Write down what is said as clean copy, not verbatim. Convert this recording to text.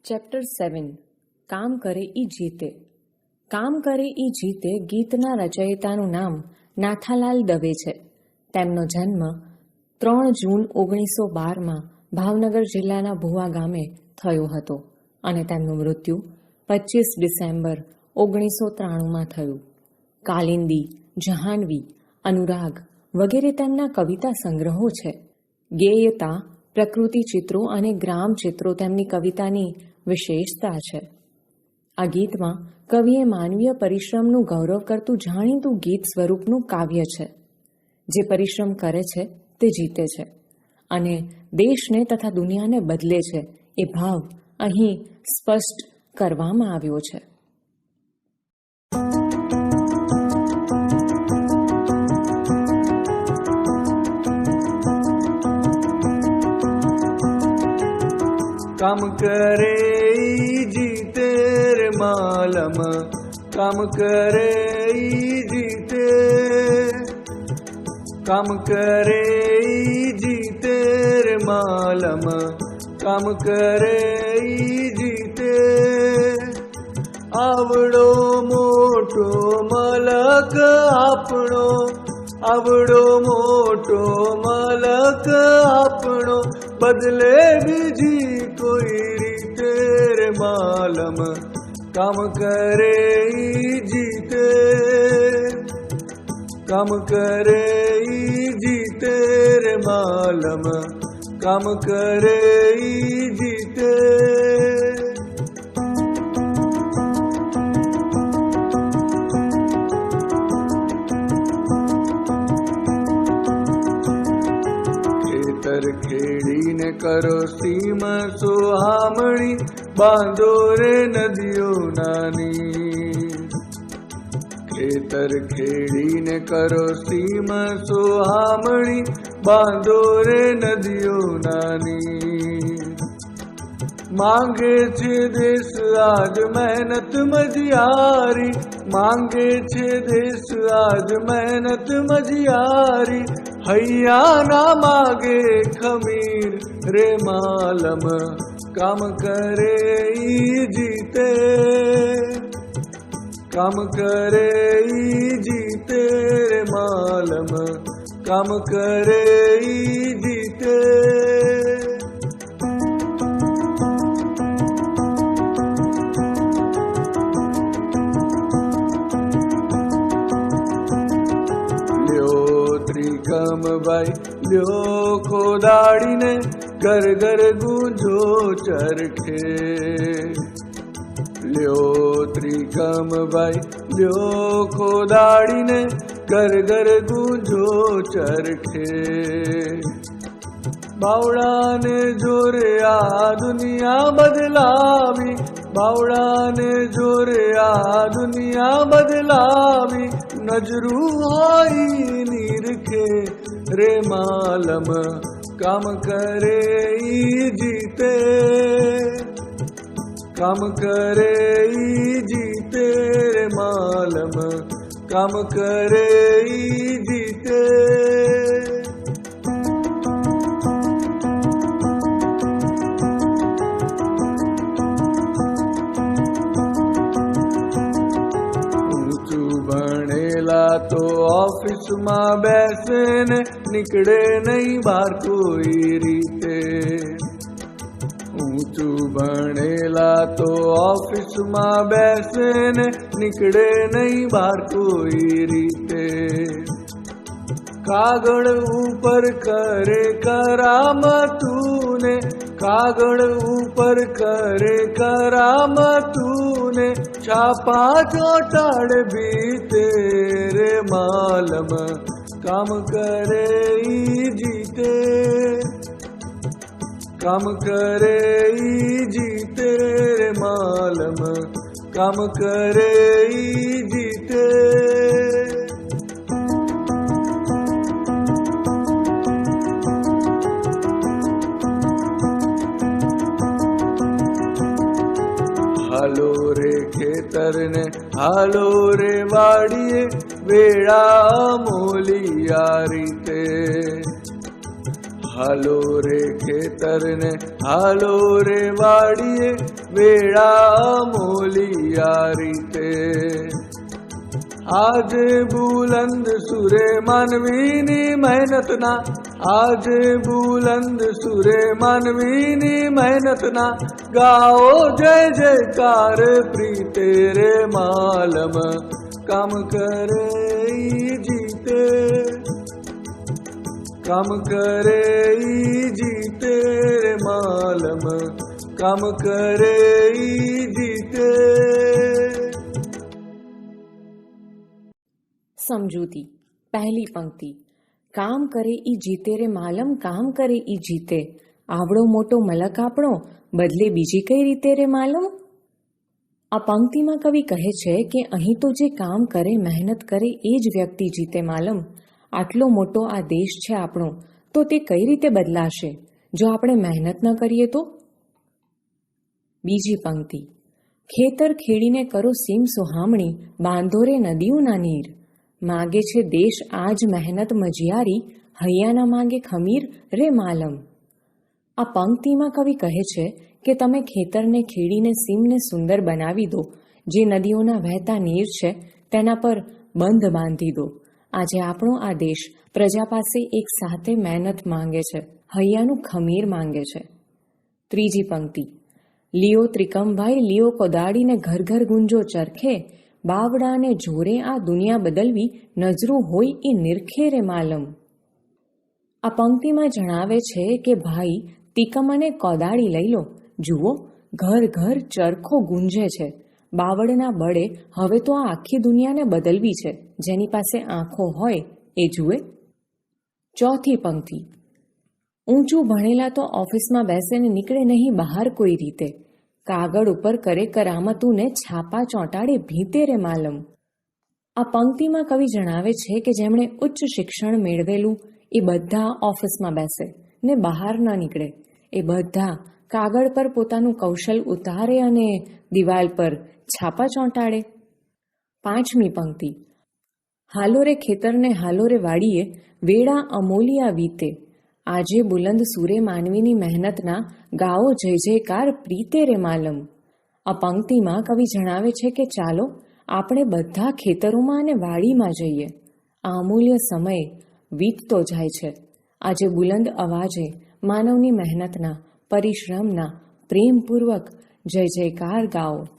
Chapter 7 કામ કરે ઈ જીતે. કામ કરે ઈ જીતે ગીતના રચયિતાનું નામ નાથાલાલ દવે છે. તેમનો જન્મ 3 જૂન 1912માં ભાવનગર જિલ્લાના ભુવા ગામે થયો હતો અને તેમનું મૃત્યુ 25 ડિસેમ્બર 1993માં થયું. કાલિંદી, જહાનવી, અનુરાગ વગેરે તેમના કવિતા સંગ્રહો છે. ગેયતા, પ્રકૃતિ ચિત્રો અને ગ્રામ ચિત્રો તેમની કવિતાની વિશેષતા છે. આ ગીતમાં કવિએ માનવીય પરિશ્રમનું ગૌરવ કરતું જાણીતું ગીત સ્વરૂપનું કાવ્ય છે. જે પરિશ્રમ કરે છે તે જીતે છે અને દેશને તથા દુનિયાને બદલે છે એ ભાવ અહીં સ્પષ્ટ કરવામાં આવ્યો છે. काम करे जीते रे मालम, काम करे जीते, काम करे जीते रे मालम, काम करे जीते. आवड़ो मोटो मलक आपणो, आवड़ो मोटो मलक आपणो, बदले बीजी कोई रीते रे मालम, काम करे जीते, काम करे जीते रे मालम, काम करे जीते. खेड़ी ने करो सीम सुहामणी, बांधो रे नदियों नानी. खेतर खेड़ी ने करो सीम सुहामणी, बांधो रे नदियों नानी. मांगे छे देश आज मेहनत मजियारी, मांगे छे देश आज मेहनत मजियारी. हैया ना मागे खमीर रे मालम, काम करे जीते, काम करे जीते रे मालम, काम करे जीते. त्रिकम भाई ल्यो खोदाड़ी ने घर घर गूंजो चरखे. ल्यो त्रिकम भाई ल्यो खोदाड़ी ने घर घर गूंजो चरखे. बावड़ा ने जोरे आ दुनिया बदलावी, बावड़ा ने जोरे आ दुनिया बदलावी. नजरू आई निरखे रे मालम, काम करे जीते, काम करे जीते रे मालम, काम करे जीते. तो ऑफिस में बैसे ने निकले नहीं बाहर कोई रीते. ऊंचू बनेला तो ऑफिस में बैसे ने निकले नहीं बाहर कोई रीते. कागड़ ऊपर करे करामतूने, कागड़ ऊपर करे करामतूने. छापा चोटाड़ भी तेरे मालम, काम करे जीते, काम करे जीते रे मालम, काम करे जीते. हालो रे खेतर ने हालो रे वाड़िए, वेड़ा मोलिया रीते. हालो रे खेतर ने હાલો રે વાડીએ વેળા મોલિયા રીતે. આજે બુલંદ સુરે માનવીની મહેનતના, આજે બુલંદ સુરે માનવીની મહેનતના, ગાઓ જય જયકાર પ્રીતે રે માલમ. કામ કરે ઈ જીતે, કામ કરે ઈ જીતે રે માલમ. કામ કરે ઈ જીતે. સમજૂતી. પહેલી પંક્તિ. કામ કરે ઈ જીતે રે માલમ, કામ કરે ઈ જીતે. આવડો મોટો મલક આપણો, બદલે બીજી કઈ રીતે રે માલમ. આ પંક્તિમાં કવિ કહે છે કે અહીં તો જે કામ કરે, મહેનત કરે એ જ વ્યક્તિ જીતે માલમ. આટલો મોટો આ દેશ છે આપણો, તો તે કઈ રીતે બદલાશે જો આપણે મહેનત ન કરીએ તો. બીજી પંક્તિ. ખેતર ખેડીને કરો સીમ સુહામણી, બાંધો રે નદીઓના નીર. માગે છે દેશ આજ મહેનત મજિયારી, હૈયાના માંગે ખમીર રે માલમ. આ પંક્તિમાં કવિ કહે છે કે તમે ખેતરને ખેડીને સીમને સુંદર બનાવી દો, જે નદીઓના વહેતા નીર છે તેના પર બંધ બાંધી દો. આજે આપણો આ દેશ પ્રજા પાસે એક સાથે મહેનત માંગે છે, હૈયાનું ખમીર માંગે છે. ત્રીજી પંક્તિ. લિયો ત્રિકમભાઈ લિયો કોદાડીને ઘર ઘર ગુંજો ચરખે, બાવડાને જોરે આ દુનિયા બદલવી, નજરું હોય એ નિરખે રે માલમ. આ પંક્તિમાં જણાવે છે કે ભાઈ તિકમ અને કોદાળી લઈ લો, જુઓ ઘર ઘર ચરખો ગુંજે છે. બાવળના બળે હવે તો આ આખી દુનિયાને બદલવી છે, જેની પાસે આંખો હોય એ જુએ. ચોથી પંક્તિ. ઊંચું ભણેલા તો ઓફિસમાં બેસીને નીકળે નહીં બહાર કોઈ રીતે, કાગળ ઉપર કરે કરામતું ને છાપા ચોંટાડે ભીતે રે માલમ. આ પંક્તિમાં કવિ જણાવે છે કે જેમણે ઉચ્ચ શિક્ષણ મેળવેલું એ બધા ઓફિસમાં બેસે ને બહાર ન નીકળે. એ બધા કાગળ પર પોતાનું કૌશલ ઉતારે અને દિવાલ પર છાપા ચોંટાડે. પાંચમી પંક્તિ. હાલો રે ખેતરને હાલો રે વાડીએ, વેળા અમોલિયા વીતે. આજે બુલંદ સુરે માનવીની મહેનતના, ગાઓ જય જયકાર પ્રીતે રે માલમ. આ પંક્તિમાં કવિ જણાવે છે કે ચાલો આપણે બધા ખેતરોમાં અને વાડીમાં જઈએ. આ અમૂલ્ય સમય વીતતો જાય છે. આજે બુલંદ અવાજે માનવની મહેનતના, પરિશ્રમના પ્રેમપૂર્વક જય જયકાર ગાઓ.